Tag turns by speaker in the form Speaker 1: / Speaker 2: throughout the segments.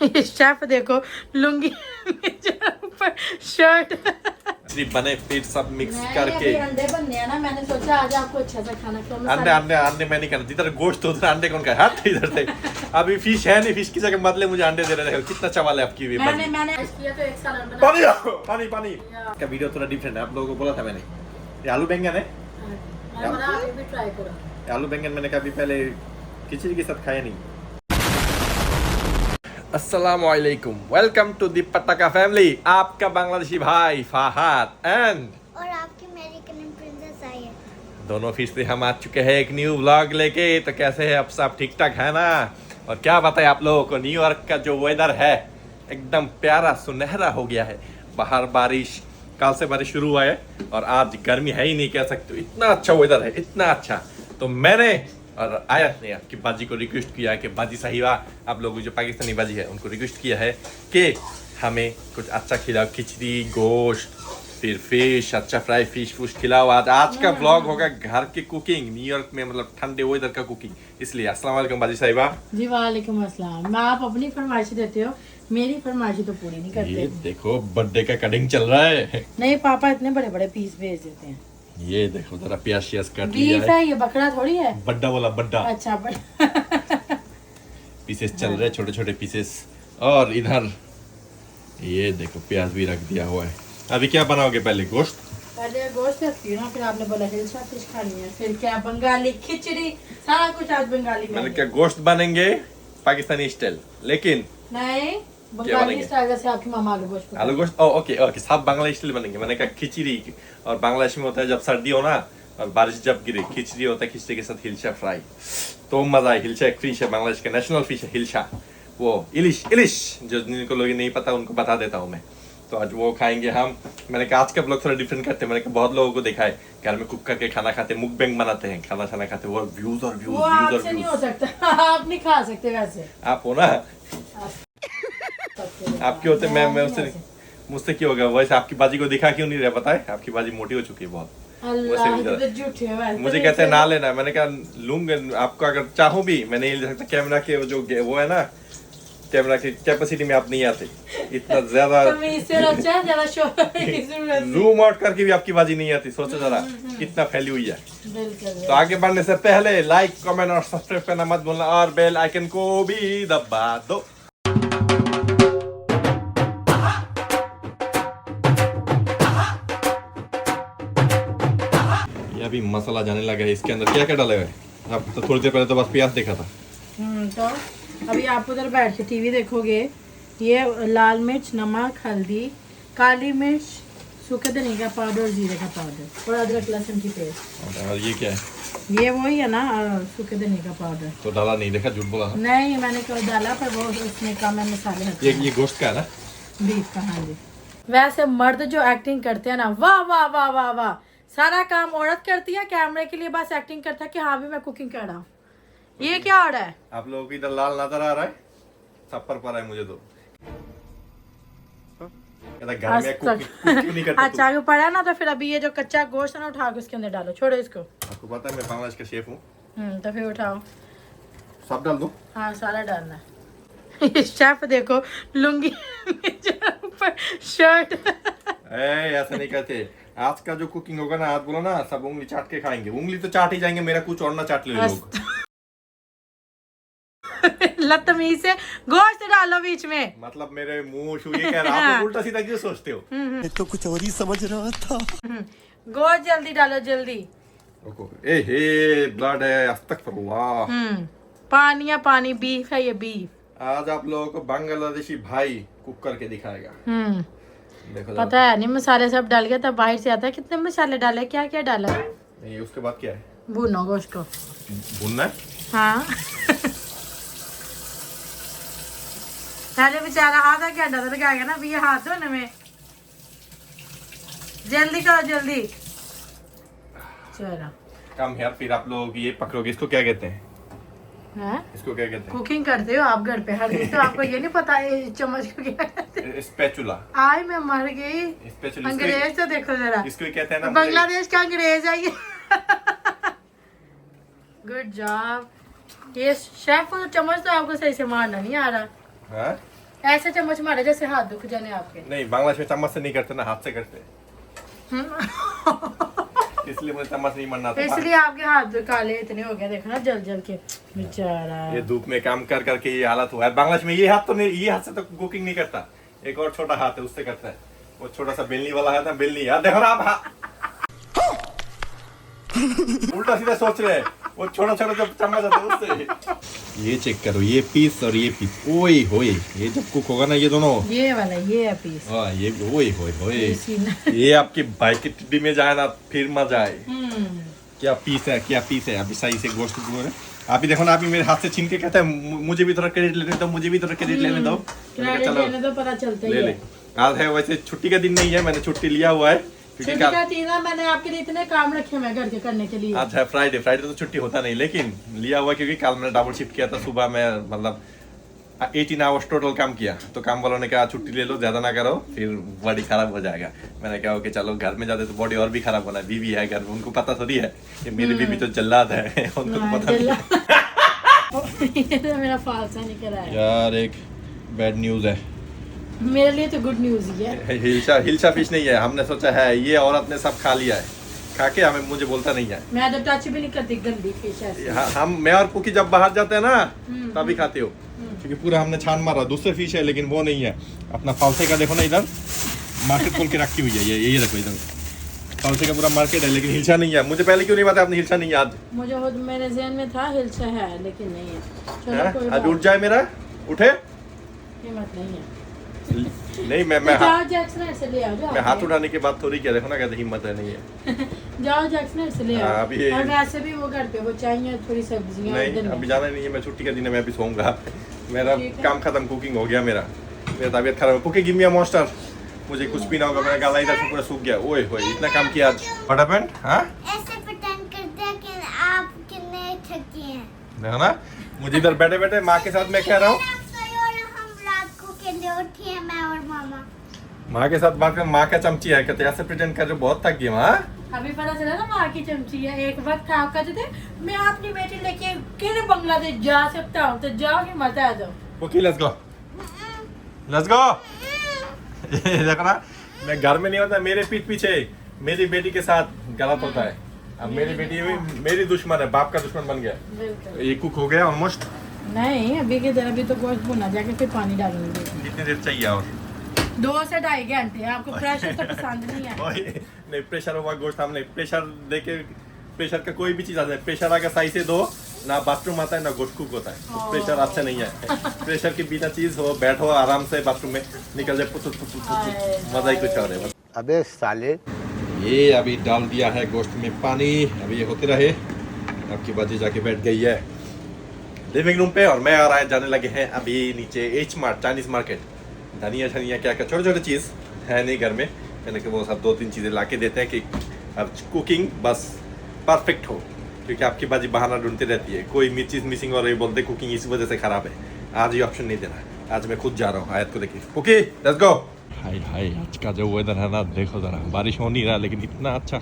Speaker 1: ये शेफ देखो लुंगी ऊपर शर्ट
Speaker 2: बने फिर सब मिक्स करके
Speaker 1: अंडे बनने हैं ना, मैंने सोचा आज आपको अच्छा सा खाना खिलाऊं।
Speaker 2: अंडे अंडे अंडे मैं नहीं करना, जिधर गोश्त उधर अंडे कौन खाए, हाथ इधर से। अभी फिश है नहीं, फिश की जगह बदले मुझे अंडे दे रहे हो, कितना चवाल है आपकी भी।
Speaker 1: मैंने किया तो 1 साल अंडा
Speaker 2: पानी पानी पानी का वीडियो थोड़ा डिफरेंट है, आप लोगों को बोला था मैंने। ये आलू बैंगन है,
Speaker 1: आप भी ट्राई करो।
Speaker 2: आलू बैंगन मैंने कभी पहले खिचड़ी के साथ खाया नहीं। अस्सलामुअलैकुम, वेलकम टू दी पटाखा फैमिली। आपका बांग्लादेशी भाई फहद एंड
Speaker 3: और आपकी अमेरिकन प्रिंसेस आई है।
Speaker 2: दोनों फिर से हम आ चुके हैं एक न्यू व्लॉग लेके। तो कैसे है आप सब, ठीक ठाक है ना? और क्या बताएं आप लोगों को, न्यूयॉर्क का जो वेदर है एकदम प्यारा सुनहरा हो गया है। बाहर बारिश, कल से बारिश शुरू हुआ है और आज गर्मी है ही नहीं कह सकते, इतना अच्छा वेदर है, इतना अच्छा। तो मैंने और आयत ने आपकी बाजी को रिक्वेस्ट किया है कि बाजी साहिबा, आप लोग जो पाकिस्तानी बाजी है उनको रिक्वेस्ट किया है कि हमें कुछ अच्छा खिलाओ, खिचड़ी, गोश्त, फिर फिश, अच्छा फ्राई फिश फुश खिलाओ। आज का ब्लॉग होगा घर की कुकिंग, न्यूयॉर्क में मतलब ठंडे वेदर का कुकिंग। इसलिए अस्सलाम वालेकुम बाजी साहिबा।
Speaker 1: जी वालेकुम अस्सलाम। मैं आप अपनी फरमाइश देते हो, मेरी फरमाइश तो पूरी नहीं करते।
Speaker 2: ये देखो बर्थडे का कटिंग चल रहा है।
Speaker 1: नहीं पापा इतने बड़े बड़े पीस भेज देते हैं।
Speaker 2: ये देखो जरा प्याज श्याज काट लिया
Speaker 1: बीफ है, ये बकरा थोड़ी है।
Speaker 2: बड्डा वाला बड्डा
Speaker 1: अच्छा बड़ा
Speaker 2: पीसेस चल रहे, छोटे छोटे पीसेस। और इधर ये देखो प्याज भी रख दिया हुआ है। अभी क्या बनाओगे, पहले गोश्त?
Speaker 1: पहले गोश्त रखती हूँ ना, फिर आपने बोला हिलसा फिश खानी है, फिर क्या बंगाली खिचड़ी, सारा कुछ आज बंगाली
Speaker 2: मैंने
Speaker 1: में।
Speaker 2: क्या गोश्त बनेंगे पाकिस्तानी स्टाइल, लेकिन
Speaker 1: नहीं
Speaker 2: बनेंगे?
Speaker 1: बंगाली स्टाइल से आपकी मामा आलू गोश्त
Speaker 2: आलू गोश्त। ओके ओके, सब बांग्ला स्टाइल बनेंगे। मैंने कहा खिचड़ी, और बांग्लादेश में होता है जब सर्दी हो ना और बारिश जब गिरे, खिचड़ी होता है, खिचड़ी के साथ हिलसा फ्राई, तो मजा है। हिलसा एक फिश है, बांग्लादेश का नेशनल फिश है हिलसा, वो इलिश इलिश, जो जिनको लोग नहीं पता उनको बता देता हूँ मैं। तो आज वो खाएंगे हम। मैंने कहा आज का ब्लॉग थोड़ा डिफरेंट करते हैं। मैंने कहा बहुत लोगों को देखा है घर में कुक करके खाना खाते, मुकबैंग बनाते हैं, खाना खाना खाते, वो व्यूज और व्यूज
Speaker 1: वो
Speaker 2: व्यूज और
Speaker 1: आपसे नहीं हो
Speaker 2: व्यूज।
Speaker 1: सकता आप नहीं खा सकते वैसे।
Speaker 2: आप हो ना, आपके होते मैं उससे, मुझसे क्यों होगा? वैसे आपकी बाजी को दिखा क्यों नहीं रहा पता है? आपकी बाजी मोटी हो चुकी है बहुत।
Speaker 1: अल्लाह तो झूठे हो वैसे।
Speaker 2: मुझे कहते हैं ना लेना, मैंने कहा लूंगा आपको अगर चाहूं भी, मैं नहीं ले सकता। कैमरा के वो है ना, कैमरा की कैपेसिटी में आप नहीं आते इतना ज्यादा। जूम आउट करके भी आपकी बाजी नहीं आती, सोचो जरा कितना फैली हुई है। तो आगे बढ़ने से पहले लाइक कमेंट और सब्सक्राइब करना मत भूलना, और बेल आइकन को भी दबा दो। ये अभी मसाला जाने लगा है, इसके अंदर क्या क्या डाला है? आप तो थोड़ी देर पहले तो बस प्याज देखा था।
Speaker 1: तो अभी आप उधर बैठ के टीवी देखोगे। ये लाल मिर्च, नमक, हल्दी, काली मिर्च, सूखे धनिया का पाउडर और जीरे का पाउडर और अदरक लहसुन की पेस्ट।
Speaker 2: और ये क्या है?
Speaker 1: ये वही है ना, सूखे धनिया का पाउडर।
Speaker 2: तो डाला नहीं, देखा झूठ बोला।
Speaker 1: नहीं मैंने कल डाला, पर वो उसमें कम है मसाले होते हैं।
Speaker 2: ये गोश्त का है ना,
Speaker 1: बीफ का। हाँ जी। वैसे मर्द जो एक्टिंग करते हैं ना, वाह वाह वाह वाह वाह, सारा काम औरत करती है, कैमरे के लिए बस एक्टिंग करता है कि हाँ भी मैं कुकिंग कर रहा हूँ। ये क्या हो रहा है?
Speaker 2: आप लोगों को इधर लाल नजर आ रहा है, थप्पड़ पड़ रहा है मुझे तो। घर में कुकिंग क्यों नहीं करते?
Speaker 1: अच्छा आगे पड़ा ना, तो फिर अभी ये जो कच्चा गोश्त है ना, उठा के उसके अंदर डालो, छोड़ो इसको।
Speaker 2: आपको पता है मैं बांग्लादेश का शेफ हूँ।
Speaker 1: तो फिर उठाओ,
Speaker 2: सब डाल दो।
Speaker 1: हाँ सारा डालना है। ये शेफ देखो लुंगी ऊपर शर्ट
Speaker 2: ऐसा नहीं कहते। आज का जो कुकिंग होगा ना, आज बोलो ना सब उंगली चाट के खाएंगे। उंगली तो चाट ही जाएंगे, मेरा कुछ और ना चाट ले लोग।
Speaker 1: लतमीज से गोश्त डालो बीच में।
Speaker 2: मतलब मेरे मुंह छू ये कह रहा, आप लोग उल्टा सीधा क्यों सोचते हो?
Speaker 3: मैं तो कुछ और ही समझ रहा था।
Speaker 1: गोश्त जल्दी डालो जल्दी।
Speaker 2: ए हे ब्लड है, अस्तगफिरुल्लाह।
Speaker 1: पानी है पानी, बीफ है ये बीफ।
Speaker 2: आज आप लोगों को बांग्लादेशी भाई कुक करके दिखाएगा। देखो
Speaker 1: पता है नहीं, मसाले सब डाल गया, तब बाहर से आता है कितने मसाले डाले, क्या क्या डाला।
Speaker 2: नहीं, उसके बाद क्या है?
Speaker 1: भूनो गोश्त को।
Speaker 2: भूनना है?
Speaker 1: हाँ पहले बेचारा आधा घंटा तो लगा गया ना अभी ये हाथ धोने में। जल्दी करो जल्दी। चलो
Speaker 2: कम यार, फिर आप लोग ये पकड़ोगे, इसको क्या कहते हैं?
Speaker 1: हैं?
Speaker 2: इसको क्या कहते
Speaker 1: कुकिंग करते हो आप घर पे हर दिन, तो आपको ये नहीं पता है चम्मच को क्या कहते हैं?
Speaker 2: हैं? स्पैचुला।
Speaker 1: आई मैं मर गई।
Speaker 2: स्पैचुला
Speaker 1: अंग्रेज तो देखो जरा,
Speaker 2: इसको ही कहते हैं ना।
Speaker 1: बांग्लादेश का अंग्रेज है ये। Good job. ये शेफ को चम्मच तो आपको सही से मारना नहीं आ रहा।
Speaker 2: हाँ?
Speaker 1: ऐसे चम्मच मारे जैसे हाथ दुख जाने आपके।
Speaker 2: नहीं, बांग्लादेश में चम्मच से नहीं करते ना, हाथ से करते। इसलिए मुझे चम्मच नहीं मारना था।
Speaker 1: इसलिए आपके हाथ काले इतने हो गए, देखो ना जल जल के बेचारा।
Speaker 2: ये धूप में काम कर करके ये हालत हुआ है। बांग्लादेश में ये हाथ तो नहीं, ये हाथ से तो कुकिंग नहीं करता। एक और छोटा हाथ है, उससे करता है। वो छोटा सा बेलनी वाला है ना, बेलनी यार, देखो ना आप उल्टा सीधा सोच रहे हैं। वो छोटा छोटा जो चम्मच आता है उससे। ये चेक करो, ये पीस और ये पीस, ओए होए, ये जब कुक होगा ना ये दोनों,
Speaker 1: ये वाला ये है पीस।
Speaker 2: हाँ ये ओए होए होए, ये आपकी भाई की टिड्डी में जाए ना फिर मजा आए। क्या पीस है, क्या पीस है। अभी सही से गोश्त आप ही देखो ना, आप ही मेरे हाथ से छीन के कहते हैं मुझे भी थोड़ा क्रेडिट लेने दो, मुझे भी थोड़ा क्रेडिट लेने दो।
Speaker 1: चलो लेने दो, पता चलता ही
Speaker 2: ले ले। आज है वैसे छुट्टी का दिन नहीं है, मैंने छुट्टी लिया हुआ है
Speaker 1: छुट्टी का दिन है। मैंने आपके लिए इतने काम रखे हैं घर के करने के लिए।
Speaker 2: आज है फ्राइडे, फ्राइडे तो छुट्टी होता नहीं, लेकिन लिया हुआ क्योंकि कल मैंने डबल शिफ्ट किया था। सुबह में मतलब 18 आवर्स टोटल काम किया, तो काम वालों ने कहा छुट्टी ले लो, ज्यादा ना करो फिर बॉडी खराब हो जाएगा। मैंने कहा कि चलो घर में जाते तो बॉडी और भी खराब होना है। बीवी है घर में, उनको पता थोड़ी है कि मेरी बीवी तो जल्लाद है, उनको पता नहीं।
Speaker 1: ये तो मेरा फालसा निकल आया
Speaker 2: यार। एक बैड न्यूज है
Speaker 1: मेरे लिए, तो गुड न्यूज ही है।
Speaker 2: हिल्सा फिश नहीं है, हमने सोचा है ये औरत ने सब खा लिया है, खा के हमें मुझे बोलता नहीं है।
Speaker 1: मैं तो टच भी नहीं करती गंदी फिश ऐसे।
Speaker 2: हम मैं और पुकी जब बाहर जाते हैं ना तभी खाते हो, क्योंकि पूरा हमने छान मारा। दूसरे फिश है लेकिन वो नहीं है। अपना फालसे का देखो ना, इधर मार्केट खोल के रखी हुई है। ये देखो इधर फालसे का पूरा मार्केट है, लेकिन हिल्सा नहीं है। मुझे पहले क्यों नहीं पता आपने हिल्सा नहीं है? आज
Speaker 1: मुझे खुद मेरे ज़हन में था हिल्सा है लेकिन नहीं है। चलो कोई
Speaker 2: आज
Speaker 1: बात
Speaker 2: उठ जाए मेरा, उठे
Speaker 1: हिम्मत नहीं है।
Speaker 2: नहीं। मैं
Speaker 1: जाओ जैक्सन ऐसे ले आओ, जाओ
Speaker 2: मैं हाथ उठाने के बाद थोड़ी क्या, देखो ना कहते हिम्मत है नहीं है।
Speaker 1: जाओ जैक्सन ऐसे ले
Speaker 2: हाँ,
Speaker 1: आओ।
Speaker 2: अभी
Speaker 1: और वैसे भी वो करते वो चाहिए थोड़ी सब्जियां
Speaker 2: नहीं,
Speaker 1: इधर
Speaker 2: अभी
Speaker 1: में।
Speaker 2: जाना नहीं है। मैं छुट्टी का दिन है, मैं अभी सोऊंगा। मेरा
Speaker 1: ठीक है।
Speaker 2: काम खत्म, कुकिंग हो गया मेरा तबीयत खराब है। कुकिंग गिव मी अ मॉन्स्टर, मुझे कुछ भी ना होगा। मेरा गला इधर से पूरा सूख गया। ओए होए, इतना काम किया आज। What happened? हां,
Speaker 3: ऐसे pretend करते हैं कि आप कितने थके हैं।
Speaker 2: देखो ना, मुझे इधर बैठे बैठे माँ के साथ मैं कह रहा हूँ,
Speaker 3: आप सोए और हम रात को केंद्र उठी हैं, मैं और मामा।
Speaker 2: माँ के साथ बात कर। माँ का चमची है, कहते ऐसे प्रेजेंट कर रहे हो, बहुत थक गई माँ।
Speaker 1: अभी पता चला ना माँ की चमची है। एक वक्त आप कहते थे मैं अपनी बेटी लेके किधर बांग्लादेश जा सकता हूँ, तो जाओ कि मत आ जाओ।
Speaker 2: Okay let's go, let's go. देखो ना, मैं घर में नहीं होता, मेरे पीठ पीछे मेरी बेटी के साथ गलत होता है। अब मेरी बेटी भी मेरी दुश्मन है, बाप का दुश्मन बन गया।
Speaker 1: बिल्कुल
Speaker 2: ये कुक हो गया ऑलमोस्ट।
Speaker 1: नहीं, अभी के अभी तो गोश्त भुना जाके फिर पानी डालेंगे।
Speaker 2: कितनी देर चाहिए और?
Speaker 1: 2 से 2.5 घंटे। आपको प्रेशर तो पसंद नहीं है।
Speaker 2: नहीं, प्रेशर हुआ गोश्त हमने प्रेशर देके, प्रेशर का कोई भी चीज आता है, प्रेशर आकर सही से दो ना, बाथरूम आता है ना गोश्त कुक होता है। तो प्रेशर अच्छा नहीं है। प्रेशर की बिना चीज हो, बैठो आराम से बाथरूम में, निकल जाए पुत, मजा ही कुछ और है।
Speaker 4: अबे साले,
Speaker 2: ये अभी डाल दिया है गोश्त में पानी, अभी ये होते रहे। आपकी बाजी जाके बैठ गई है लिविंग रूम पे, और मैं और आए जाने लगे हैं अभी नीचे एच मार्ट, चाइनीज मार्केट। धनिया धनिया क्या क्या छोटे छोटे चीज़ है नहीं घर में, यानी कि वो सब 2-3 चीज़ें ला के देते हैं कि अब कुकिंग बस परफेक्ट हो, क्योंकि आपकी बाजी बहाना ढूंढती रहती है। कोई चीज़ मिसिंग हो रही, बोलते कुकिंग इस वजह से खराब है। आज ये ऑप्शन नहीं देना, आज मैं खुद जा रहा हूँ आयत को देखिए। Cookie let's go. हाय हाय, आज का जो वेदर है ना, देखो जरा, बारिश हो नहीं रहा लेकिन इतना अच्छा,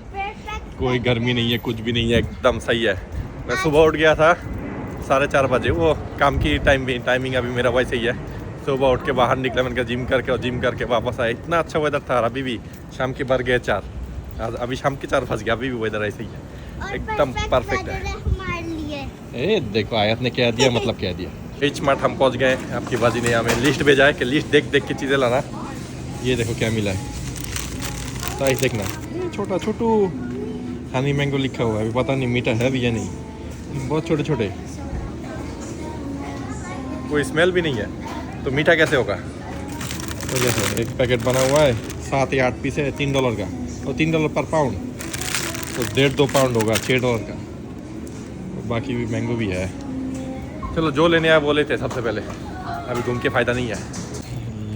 Speaker 2: कोई गर्मी नहीं है, कुछ भी नहीं है, एकदम सही है। मैं सुबह उठ गया था 4:30 बजे, वो काम की टाइमिंग अभी मेरा वैसे ही है। सुबह उठ के बाहर निकला, मैंने कहा जिम करके, और जिम करके वापस आया। इतना अच्छा वेदर था, अभी भी शाम के बढ़ गए 4, अभी शाम के 4 फंस गया, अभी भी वेदर ऐसे ही है, एकदम परफेक्ट है।
Speaker 3: हमारे लिए
Speaker 2: ए देखो आयत ने कह दिया, मतलब कह दिया। एच मार्ट हम पहुंच गए। आपकी बाजी ने हमें लिस्ट भेजा है कि लिस्ट देख देख के चीज़ें लाना। ये देखो क्या मिला है, साइज देखना, छोटा छोटू हनी मैंगो लिखा हुआ है, अभी पता नहीं मीठा है भी या नहीं, बहुत छोटे छोटे, कोई स्मेल भी नहीं है, तो मीठा कैसे होगा? तो जैसे एक पैकेट बना हुआ है, 7 या 8 पीस है, $3 का, और $3 पर पाउंड, तो 1.5-2 पाउंड होगा, $6 का। तो बाकी भी मैंगो भी है। चलो जो लेने आया वो लेते हैं सबसे पहले, अभी घूम के फ़ायदा नहीं है।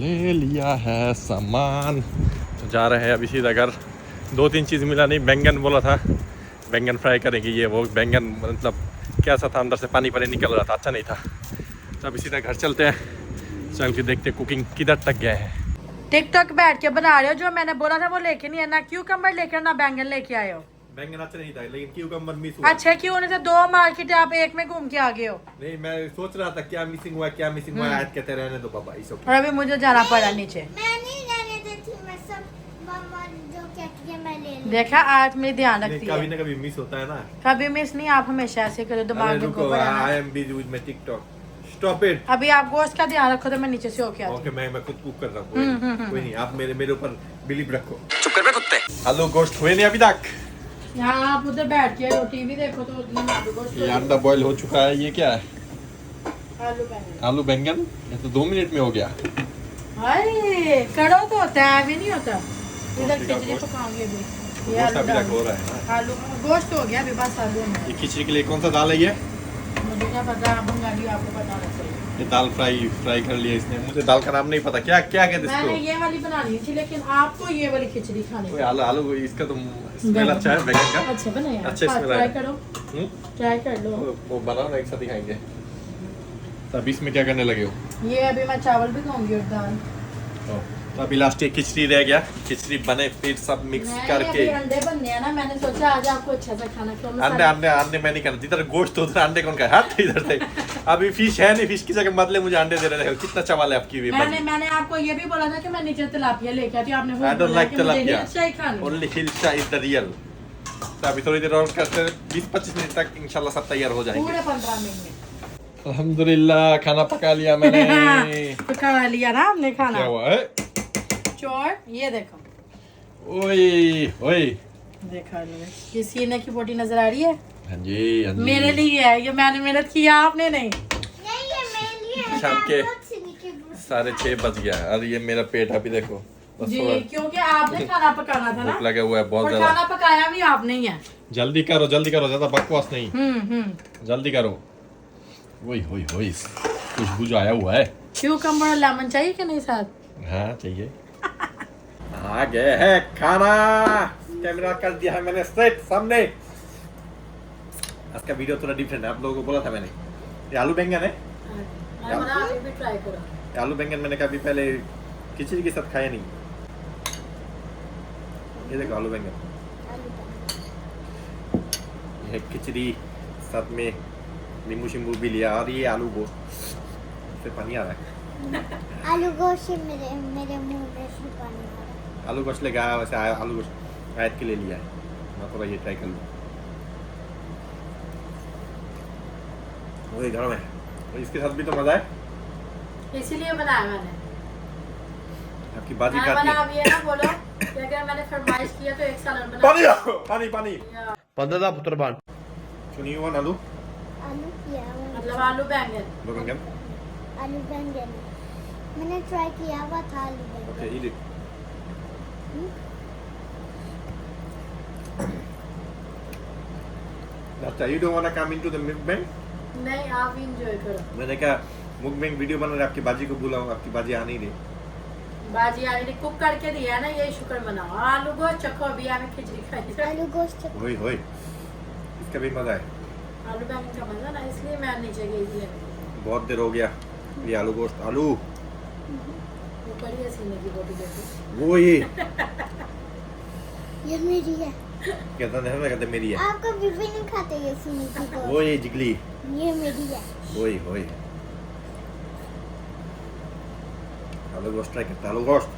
Speaker 2: ले लिया है सामान, तो जा रहे हैं अभी सीधा घर। 2-3 चीज़ मिला नहीं, बैंगन बोला था, बैंगन फ्राई करेंगे, ये वो बैंगन मतलब कैसा था, अंदर से पानी पानी निकल रहा था, अच्छा नहीं था। तो अभी सीधा घर चलते हैं, चल के देखते कुकिंग किधर तक गए हैं।
Speaker 1: टिकटॉक बैठ के बना रहे हो, जो मैंने बोला था वो लेके नहीं है, ना क्यूकम्बर लेके ना बैंगन लेके आए हो।
Speaker 2: बैंगन अच्छा नहीं था लेकिन क्यूकम्बर मिस हुआ।
Speaker 1: अच्छा क्यों नहीं था? 2 मार्केट आप एक में घूम के आ गए हो।
Speaker 2: नहीं मैं सोच रहा था क्या मिसिंग हुआ क्या मिसिंग हुआ, आज कहते रहने दो पापा इस
Speaker 1: और अभी मुझे जाना पड़ा नीचे।
Speaker 3: मैं नहीं जाने देती, मैं सब मामा जो कहती है मैं ले लूं।
Speaker 1: देखा आज मेरी ध्यान
Speaker 2: नहीं,
Speaker 1: रखती
Speaker 2: कभी
Speaker 1: है।
Speaker 2: ना कभी मिस होता है ना।
Speaker 1: कभी मिस नहीं, आप हमेशा ऐसे करो दिमाग में
Speaker 2: रुको,
Speaker 1: गोबर है ना।
Speaker 2: I am busy with my TikTok, stop it.
Speaker 1: अभी आप गोश्त का ध्यान रखो तो मैं नीचे से होके आती
Speaker 2: ओके मैं खुद कुक कर रहा हूँ, कोई नहीं आप मेरे ऊपर बिलीव रखो।
Speaker 4: चुप कर बे कुत्ते।
Speaker 2: आलू गोश्त हुए नहीं अभी तक।
Speaker 1: हूँ। यहाँ आप उधर बैठ के टीवी देखो तो आलू गोश्त
Speaker 2: ये अंडा बॉईल हो चुका है, ये क्या है?
Speaker 1: आलू बैंगन।
Speaker 2: आलू बैंगन, ये तो 2 मिनट में हो गया।
Speaker 1: अरे कड़ो तो होता है, अभी नहीं होता। इधर
Speaker 2: रोटी का
Speaker 1: खिचड़ी
Speaker 2: गोश्त।
Speaker 1: पकाऊंगी अभी। ये
Speaker 2: गोश्त
Speaker 1: आलू
Speaker 2: अभी तक हो रहा है ना।
Speaker 1: आलू गोश्त हो गया, अभी बस आलू है।
Speaker 2: ये खिचड़ी के लिए कौन सा दाल है ये?
Speaker 1: मुझे क्या पता, आप बंगाली हो, आपको पता होना चाहिए।
Speaker 2: ये दाल फ्राई कर लिया इसने, मुझे दाल का नाम नहीं पता, क्या क्या कहते हैं
Speaker 1: मैंने
Speaker 2: इसको?
Speaker 1: ये वाली बनानी थी लेकिन आपको ये वाली खिचड़ी खानी
Speaker 2: ओए आलू आलू इसका तो स्मेल अच्छा है बैंगन का।
Speaker 1: अच्छा बनाया।
Speaker 2: अच्छा smell
Speaker 1: ट्राई
Speaker 2: आया।
Speaker 1: करो,
Speaker 2: हम्म?
Speaker 1: ट्राई कर लो।
Speaker 2: वो बनाओ ना, एक साथ ही खाएंगे। तो अभी इसमें क्या करने लगे हो?
Speaker 1: ये अभी मैं चावल भी खाऊंगी और दाल।
Speaker 2: तो अभी लास्ट एक खिचड़ी रह गया, खिचड़ी बने फिर सब मिक्स
Speaker 1: नहीं,
Speaker 2: करके।
Speaker 1: अभी अंडे बनने हैं ना, मैंने सोचा आज आपको अच्छा सा खाना खिलाऊं।
Speaker 2: अंडे अंडे अंडे मैं नहीं करना, जिधर गोश्त हो उधर अंडे कौन खाए? हाथ इधर से। अभी फिश है नहीं, फिश की जगह बदले मुझे अंडे दे रहे हो, कितना चावल है आपकी?
Speaker 1: मैंने आपको ये भी बोला था कि मैं नीचे तिलापिया लेके आती हूं, आपने
Speaker 2: I don't like tilapia.
Speaker 1: अच्छा ही खाना।
Speaker 2: Only Hilsha is the real. तो अभी थोड़ी देर और करते हैं, 20-25 मिनट तक इंशाल्लाह सब तैयार हो जाएंगे।
Speaker 1: पूरे 15 मिनट में
Speaker 2: अल्हम्दुलिल्लाह खाना पका लिया मैंने।
Speaker 1: पका लिया ना हमने खाना।
Speaker 2: क्या हुआ है?
Speaker 1: चोर ये देखो,
Speaker 2: ओए ओए,
Speaker 1: देखा लो ये सीने की बोटी नजर आ रही है।
Speaker 2: हाँ जी हाँ जी।
Speaker 1: मेरे लिए है ये, मैंने मेहनत किया, आपने नहीं।
Speaker 3: नहीं ये मेरे लिए है।
Speaker 2: शाम के
Speaker 3: बहुत सीनी के बुढ़े।
Speaker 2: 6:30 बज गया है और ये मेरा पेट अभी देखो बस
Speaker 1: जी
Speaker 2: थोड़ा
Speaker 1: क्योंकि आपने खाना पकाना था ना,
Speaker 2: भूख लगा हुआ है बहुत
Speaker 1: और
Speaker 2: ज्यादा।
Speaker 1: खाना पकाया भी आपने ही है।
Speaker 2: जल्दी करो ज्यादा बकवास नहीं,
Speaker 1: हम्म।
Speaker 2: जल्दी करो। वही होई होई खुशबू जो आया हुआ है।
Speaker 1: क्यूकम्बर और लेमन चाहिए कि नहीं साथ?
Speaker 2: हाँ चाहिए। आ गए है खाना, कैमरा कर दिया है मैंने सेट सामने। आज का वीडियो थोड़ा डिफरेंट है, आप लोगों को बोला था मैंने। ये आलू बैंगन है,
Speaker 1: मैं बना अभी भी ट्राई करो।
Speaker 2: ये आलू बैंगन मैंने कभी पहले खिचड़ी के साथ खाया नहीं। ये देखो आलू बैंगन, ये खिचड़ी साथ में नींबू शिम्बू भी लिया और ये आलू को फिर पानी आ रहा है।
Speaker 3: आलू गोश्त से मेरे मुंह में से पानी आ रहा है।
Speaker 2: आलू गोश्त लेगा वैसे आलू गोश्त आयत के लिए लिया है, मैं थोड़ा ये ट्राई कर लूँ। वही घर में और इसके साथ भी तो मजा है।
Speaker 1: इसीलिए बनाया मैंने।
Speaker 2: आपकी बाजी
Speaker 1: मैं
Speaker 2: खाती
Speaker 1: बना
Speaker 2: है।
Speaker 1: अभी है ना, बोलो कि अगर मैंने फरमाइश किया तो एक साल बना।
Speaker 2: पानी आओ, पानी पानी
Speaker 1: या,
Speaker 2: 15 पुत्र बाण सुनिए वो आलू
Speaker 3: आलू किया
Speaker 1: मतलब आलू बैंगन।
Speaker 2: दो बैंगन।
Speaker 3: आलू बैंगन मैंने ट्राई किया हुआ था आलू बैंगन।
Speaker 2: Okay eat it. अच्छा you don't wanna come into the mukbang?
Speaker 1: नहीं आप इंजॉय करो।
Speaker 2: मैंने कहा mukbang वीडियो बना रहे, आपकी बाजी को बुलाऊं, आपकी बाजी आ नहीं रही।
Speaker 1: बाजी आने कुक करके दिया है ना, यही शुक्र मनाओ। आलू गोश्त चखो, अभी हमें खिचड़ी खाई।
Speaker 3: आलू गोश्त
Speaker 2: होई होई इसका भी मजा है।
Speaker 1: आलू बैंगन का मजा ना, इसलिए मैं नीचे गई थी।
Speaker 2: बहुत देर हो गया ये आलू गोश्त आलू
Speaker 1: ऊपर ही सीने की बोटी देखो।
Speaker 2: वो ये
Speaker 3: मेरी है।
Speaker 2: कहता है ना, कहते मेरी है।
Speaker 3: आप कभी भी नहीं खाते ये सीनी की गोश्त।
Speaker 2: वो ये जिगली
Speaker 3: ये मेरी है।
Speaker 2: होई होई आलू गोश्त ट्राई करता आलू गोश्त।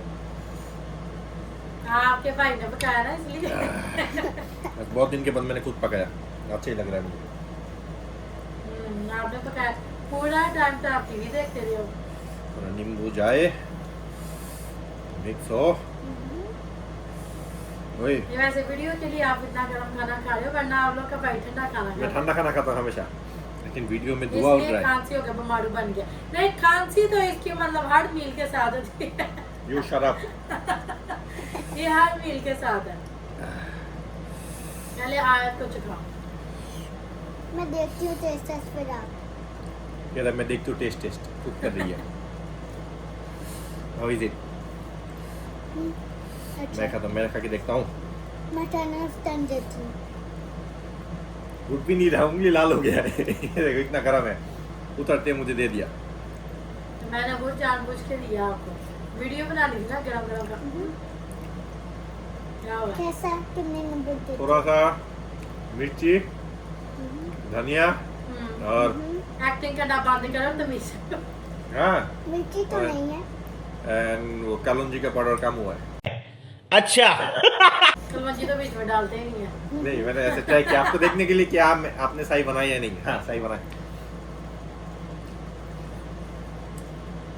Speaker 1: आपके भाई ने पकाया ना इसलिए।
Speaker 2: आज बहुत दिन के बाद मैंने खुद पकाया, अच्छा ही लग रहा है मुझे।
Speaker 1: आपने पकाया पूरा टाइम तो आप टीवी देखते रहे हो।
Speaker 2: थोड़ा नींबू जाए मिक्स हो। ओए
Speaker 1: ये वैसे वीडियो के लिए आप इतना गर्म खाना खा रहे हो, वरना आप लोग का भाई ठंडा खाना
Speaker 2: मैं
Speaker 1: खाता है।
Speaker 2: ठंडा खाना खाता हूँ हमेशा, लेकिन वीडियो में दुआ उठ
Speaker 1: इसलिए
Speaker 2: रहा है।
Speaker 1: खांसी हो गया, बीमारू बन गया। नहीं खांसी तो इसकी मतलब हर मील के साथ होती है।
Speaker 2: You shut up.
Speaker 1: ये हर मील के साथ है। पहले आयत को चखाओ।
Speaker 3: मैं देखती हूँ टेस्ट टेस्ट फिर आप।
Speaker 2: कह रहा मैं देखती हूँ टेस्ट कुक कर रही है। How is it?
Speaker 3: अच्छा
Speaker 2: मैं खा के देखता हूँ।
Speaker 3: मैं 10 of 10 देती हूँ।
Speaker 2: उठ भी नहीं रहा, उंगली लाल हो गया है। ये देखो इतना गर्म है, उतरते मुझे दे दिया।
Speaker 1: तो मैंने वो जानबूझ के दिया आपको, वीडियो बनानी थी ना गरम गरम का। क्या हुआ?
Speaker 3: कैसा कितने नंबर देते
Speaker 2: थोड़ा सा मिर्ची, धनिया और
Speaker 1: एक्टिंग करना बंद करो तमीज से।
Speaker 2: हाँ
Speaker 3: मिर्ची तो नहीं है
Speaker 2: एंड वो कलौंजी का पाउडर कम हुआ है।
Speaker 1: कलौंजी तो बीच में डालते ही नहीं है।
Speaker 2: नहीं मैंने ऐसे ट्राई किया आपको देखने के लिए कि आपने सही बनाई या नहीं। हाँ सही बनाई।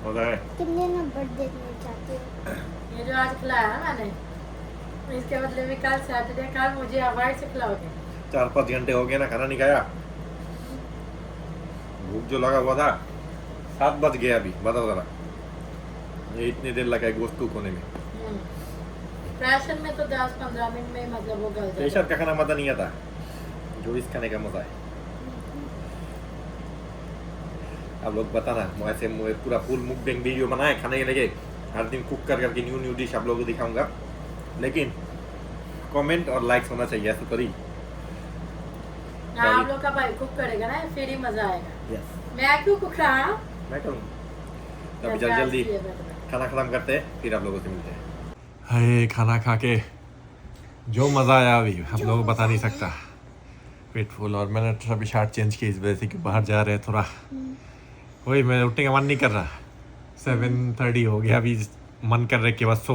Speaker 2: मजा है।
Speaker 3: कितने नंबर देने चाहते हो?
Speaker 1: ये जो आज खिलाया है मैंने, इसके बदले में कल सैटरडे कल मुझे अवाइड से खिलाओगे।
Speaker 2: 4-5 घंटे हो गए ना खाना नहीं खाया। भूख जो लगा हुआ था 7 बज गया अभी बताओ जरा। ये इतनी देर लगा है गोश्त कुक होने में।
Speaker 1: प्रेशर में तो 10-15 मिनट में मतलब वो गल
Speaker 2: प्रेशर का खाना मजा नहीं आता जो इस खाने का मजा है। आप लोग बताना मैं ऐसे पूरा फुल मुकबैंग वीडियो बनाए खाने के लगे हर दिन कुक कर करके न्यू डिश आप लोगों को दिखाऊंगा, लेकिन कमेंट और लाइक्स होना चाहिए ऐसा करी।
Speaker 1: आप लोग का भाई कुक करेगा ना फिर ही मजा आएगा।
Speaker 2: यस
Speaker 1: मैं क्यों कुक रहा?
Speaker 2: मैं करूँ तभी जल्दी खाना खत्म करते हैं फिर आप लोगों से मिलते हैं। हाय खाना खा के जो मज़ा आया अभी हम लोगों को बता नहीं सकता। पेट फुल और मैंने अभी शर्ट चेंज की इस वजह से कि बाहर जा रहे हैं थोड़ा। वही मैं उठने का मन नहीं कर रहा। 7:30 हो गया अभी मन कर रहा है कि बस सो।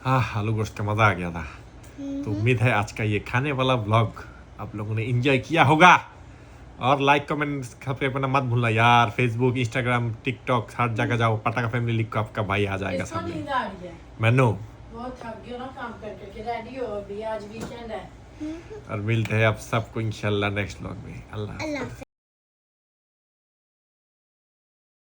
Speaker 2: हाँ आलू गोश्त का मज़ा आ गया था। तो उम्मीद है आज का ये खाने वाला व्लॉग आप लोगों ने एंजॉय किया होगा। और लाइक कमेंट सब्सक्राइब करना मत भूलना यार। फेसबुक इंस्टाग्राम टिकटॉक हर जगह जाओ पटाखा फैमिली लिख को आपका भाई आ जाएगा
Speaker 1: इसको
Speaker 2: सब।
Speaker 1: नींद आ रही है।
Speaker 2: मैनू
Speaker 1: बहुत थक गई हो ना काम कर करके। रेडी हो अभी आज वीकेंड है।
Speaker 2: और मिलते हैं आप सबको इंशाल्लाह नेक्स्ट व्लॉग में। अल्लाह
Speaker 3: अल्लाह